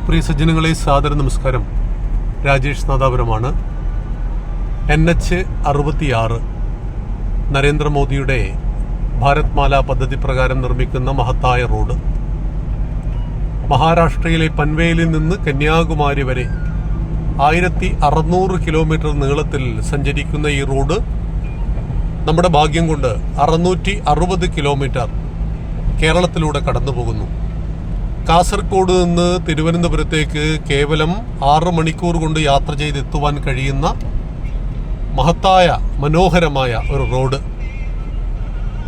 പ്രിയ സജ്ജനങ്ങളെ, സാദര നമസ്കാരം. രാജേഷ് നാദാപുരമാണ്. NH-66 നരേന്ദ്രമോദിയുടെ ഭാരത്മാല പദ്ധതി പ്രകാരം നിർമ്മിക്കുന്ന മഹത്തായ റോഡ്. മഹാരാഷ്ട്രയിലെ പൻവേലിൽ നിന്ന് കന്യാകുമാരി വരെ 1600 കിലോമീറ്റർ നീളത്തിൽ സഞ്ചരിക്കുന്ന ഈ റോഡ് നമ്മുടെ ഭാഗ്യം കൊണ്ട് 660 കിലോമീറ്റർ കേരളത്തിലൂടെ കടന്നു പോകുന്നു. കാസർഗോഡ് നിന്ന് തിരുവനന്തപുരത്തേക്ക് കേവലം 6 മണിക്കൂർ കൊണ്ട് യാത്ര ചെയ്തെത്തുവാൻ കഴിയുന്ന മഹത്തായ മനോഹരമായ ഒരു റോഡ്.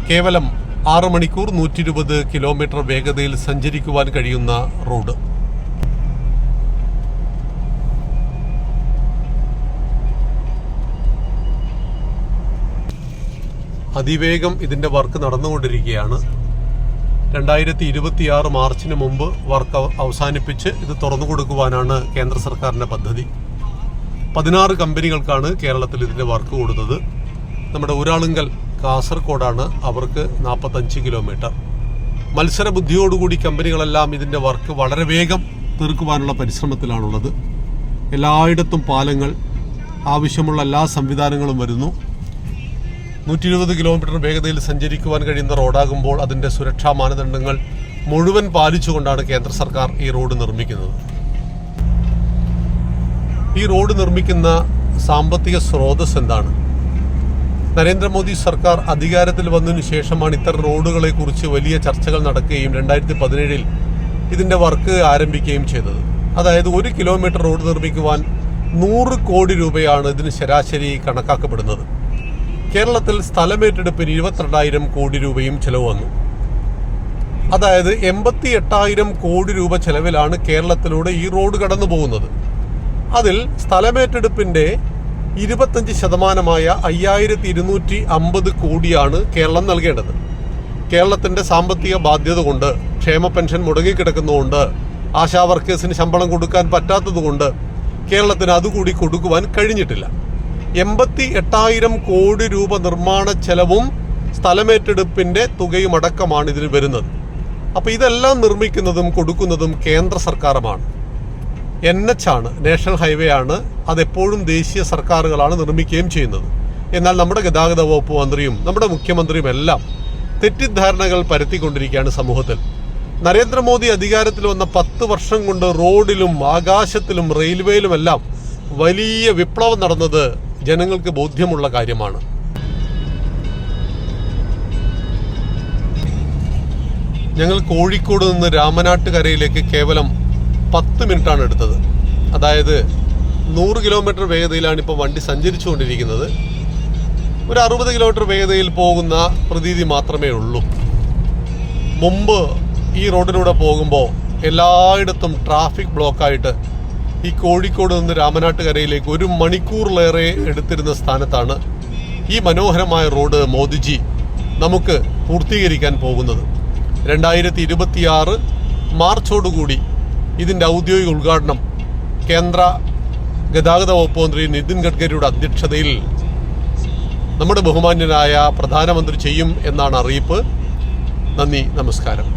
കേവലം 6 മണിക്കൂർ 120 കിലോമീറ്റർ വേഗതയിൽ സഞ്ചരിക്കുവാൻ കഴിയുന്ന റോഡ്. അതിവേഗം ഇതിൻ്റെ വർക്ക് നടന്നുകൊണ്ടിരിക്കുകയാണ്. 2026 മാർച്ചിന് മുമ്പ് വർക്ക് അവസാനിപ്പിച്ച് ഇത് തുറന്നു കൊടുക്കുവാനാണ് കേന്ദ്ര സർക്കാരിൻ്റെ പദ്ധതി. 16 കമ്പനികൾക്കാണ് കേരളത്തിൽ ഇതിൻ്റെ വർക്ക് കൊടുത്തത്. നമ്മുടെ ഊരാളുങ്കൽ കാസർഗോഡാണ്, അവർക്ക് 45 കിലോമീറ്റർ. മത്സരബുദ്ധിയോടുകൂടി കമ്പനികളെല്ലാം ഇതിൻ്റെ വർക്ക് വളരെ വേഗം തീർക്കുവാനുള്ള പരിശ്രമത്തിലാണുള്ളത്. എല്ലായിടത്തും പാലങ്ങൾ, ആവശ്യമുള്ള എല്ലാ സംവിധാനങ്ങളും വരുന്നു. 120 കിലോമീറ്റർ വേഗതയിൽ സഞ്ചരിക്കുവാൻ കഴിയുന്ന റോഡാകുമ്പോൾ അതിൻ്റെ സുരക്ഷാ മാനദണ്ഡങ്ങൾ മുഴുവൻ പാലിച്ചുകൊണ്ടാണ് കേന്ദ്ര സർക്കാർ ഈ റോഡ് നിർമ്മിക്കുന്നത്. ഈ റോഡ് നിർമ്മിക്കുന്ന സാമ്പത്തിക സ്രോതസ് എന്താണ്? നരേന്ദ്രമോദി സർക്കാർ അധികാരത്തിൽ വന്നതിന് ശേഷമാണ് ഇത്തരം റോഡുകളെ കുറിച്ച് വലിയ ചർച്ചകൾ നടക്കുകയും 2017 ഇതിൻ്റെ വർക്ക് ആരംഭിക്കുകയും ചെയ്തത്. അതായത് 1 കിലോമീറ്റർ റോഡ് നിർമ്മിക്കുവാൻ 100 കോടി രൂപയാണ് ഇതിന് ശരാശരി കണക്കാക്കപ്പെടുന്നത്. കേരളത്തിൽ സ്ഥലമേറ്റെടുപ്പിന് 22,000 കോടി രൂപയും ചെലവ് വന്നു. അതായത് 88,000 കോടി രൂപ ചെലവിലാണ് കേരളത്തിലൂടെ ഈ റോഡ് കടന്നു പോകുന്നത്. അതിൽ സ്ഥലമേറ്റെടുപ്പിൻ്റെ 25% 5,250 കോടിയാണ് കേരളം നൽകേണ്ടത്. കേരളത്തിൻ്റെ സാമ്പത്തിക ബാധ്യത കൊണ്ട്, ക്ഷേമ പെൻഷൻ മുടങ്ങിക്കിടക്കുന്നതുകൊണ്ട്, ആശാ വർക്കേഴ്സിന് ശമ്പളം കൊടുക്കാൻ പറ്റാത്തതുകൊണ്ട് കേരളത്തിന് അതുകൂടി കൊടുക്കുവാൻ കഴിഞ്ഞിട്ടില്ല. 88,000 കോടി രൂപ നിർമ്മാണ ചെലവും സ്ഥലമേറ്റെടുപ്പിൻ്റെ തുകയും അടക്കമാണ് ഇതിന് വരുന്നത്. അപ്പോൾ ഇതെല്ലാം നിർമ്മിക്കുന്നതും കൊടുക്കുന്നതും കേന്ദ്ര സർക്കാരുമാണ്. NH ആണ്, നാഷണൽ ഹൈവേ ആണ്. അതെപ്പോഴും ദേശീയ സർക്കാരുകളാണ് നിർമ്മിക്കുകയും ചെയ്യുന്നത്. എന്നാൽ നമ്മുടെ ഗതാഗത വകുപ്പ് മന്ത്രിയും നമ്മുടെ മുഖ്യമന്ത്രിയും എല്ലാം തെറ്റിദ്ധാരണകൾ പരത്തിക്കൊണ്ടിരിക്കുകയാണ് സമൂഹത്തിൽ. നരേന്ദ്രമോദി അധികാരത്തിൽ വന്ന 10 വർഷം കൊണ്ട് റോഡിലും ആകാശത്തിലും റെയിൽവേയിലുമെല്ലാം വലിയ വിപ്ലവം നടന്നത് ജനങ്ങൾക്ക് ബോധ്യമുള്ള കാര്യമാണ്. ഞങ്ങൾ കോഴിക്കോട് നിന്ന് രാമനാട്ടുകരയിലേക്ക് കേവലം 10 മിനിറ്റാണ് എടുത്തത്. അതായത് 100 കിലോമീറ്റർ വേഗതയിലാണ് ഇപ്പോൾ വണ്ടി സഞ്ചരിച്ചുകൊണ്ടിരിക്കുന്നത്. ഒരു 60 കിലോമീറ്റർ വേഗതയിൽ പോകുന്ന പ്രതീതി മാത്രമേ ഉള്ളൂ. മുമ്പ് ഈ റോഡിലൂടെ പോകുമ്പോൾ എല്ലായിടത്തും ട്രാഫിക് ബ്ലോക്കായിട്ട് ഈ കോഴിക്കോട് നിന്ന് രാമനാട്ടുകരയിലേക്ക് 1 മണിക്കൂറിലേറെ എടുത്തിരുന്ന സ്ഥാനത്താണ് ഈ മനോഹരമായ റോഡ് മോദിജി നമുക്ക് പൂർത്തീകരിക്കാൻ പോകുന്നത്. 2026 മാർച്ചോടുകൂടി ഇതിൻ്റെ ഔദ്യോഗിക ഉദ്ഘാടനം കേന്ദ്ര ഗതാഗത വകുപ്പ് മന്ത്രി നിതിൻ ഗഡ്കരിയുടെ അധ്യക്ഷതയിൽ നമ്മുടെ ബഹുമാന്യനായ പ്രധാനമന്ത്രി ചെയ്യും എന്നാണ് അറിയിപ്പ്. നന്ദി, നമസ്കാരം.